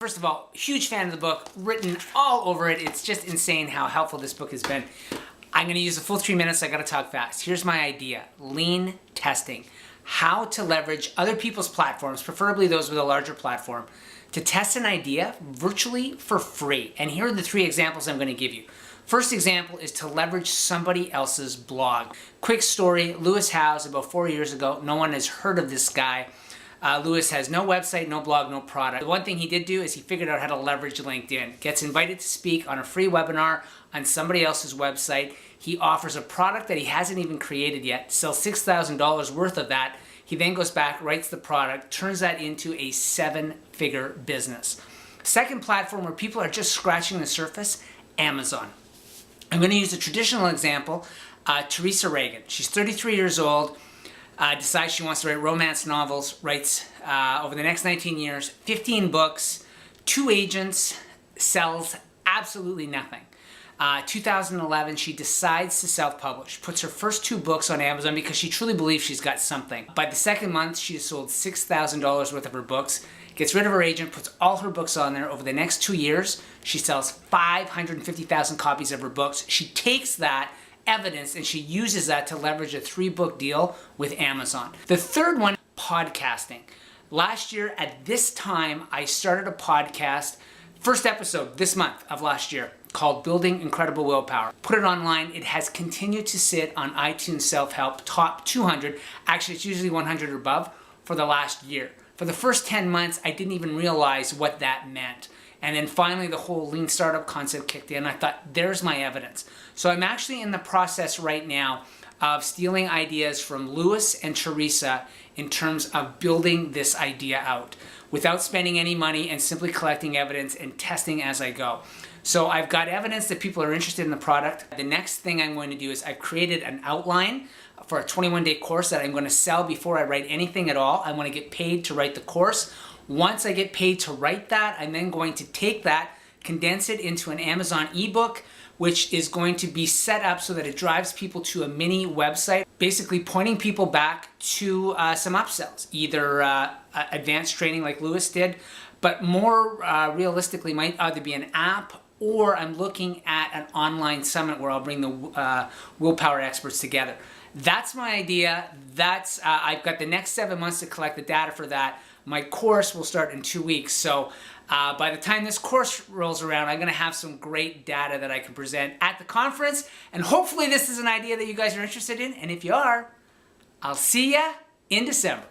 First of all, huge fan of the book, written all over it. It's just insane how helpful this book has been. I'm going to use the full 3 minutes. I got to talk fast. Here's my idea. Lean testing. How to leverage other people's platforms, preferably those with a larger platform, to test an idea virtually for free. And here are the 3 examples I'm going to give you. First example is to leverage somebody else's blog. Quick story, Lewis Howes, about 4 years ago. No one has heard of this guy. Lewis has no website, no blog, no product. The one thing he did do is he figured out how to leverage LinkedIn. Gets invited to speak on a free webinar on somebody else's website. He offers a product that he hasn't even created yet, sells $6,000 worth of that. He then goes back, writes the product, turns that into a 7-figure business. Second platform where people are just scratching the surface, Amazon. I'm going to use a traditional example, Teresa Reagan. She's 33 years old. Decides she wants to write romance novels, writes over the next 19 years, 15 books, 2 agents, sells absolutely nothing. 2011, she decides to self-publish, puts her first 2 books on Amazon because she truly believes she's got something. By the second month, she has sold $6,000 worth of her books, gets rid of her agent, puts all her books on there. Over the next 2 years, she sells 550,000 copies of her books. She takes that evidence and she uses that to leverage a 3-book deal with Amazon. The third one, podcasting. Last year at this time, I started a podcast, first episode this month of last year, called Building Incredible Willpower. Put it online. It has continued to sit on iTunes Self-Help Top 200. Actually, it's usually 100 or above for the last year. For the first 10 months, I didn't even realize what that meant. And then finally the whole lean startup concept kicked in. I thought, there's my evidence. So I'm actually in the process right now of stealing ideas from Lewis and Teresa in terms of building this idea out without spending any money and simply collecting evidence and testing as I go. So I've got evidence that people are interested in the product. The next thing I'm going to do is I've created an outline for a 21-day course that I'm going to sell before I write anything at all. I want to get paid to write the course. Once I get paid to write that, I'm then going to take that, condense it into an Amazon ebook, which is going to be set up so that it drives people to a mini website, basically pointing people back to some upsells, either advanced training like Lewis did, but more realistically might either be an app or I'm looking at an online summit where I'll bring the willpower experts together. That's my idea. I've got the next 7 months to collect the data for that. My course will start in 2 weeks. So by the time this course rolls around, I'm going to have some great data that I can present at the conference. And hopefully this is an idea that you guys are interested in. And if you are, I'll see ya in December.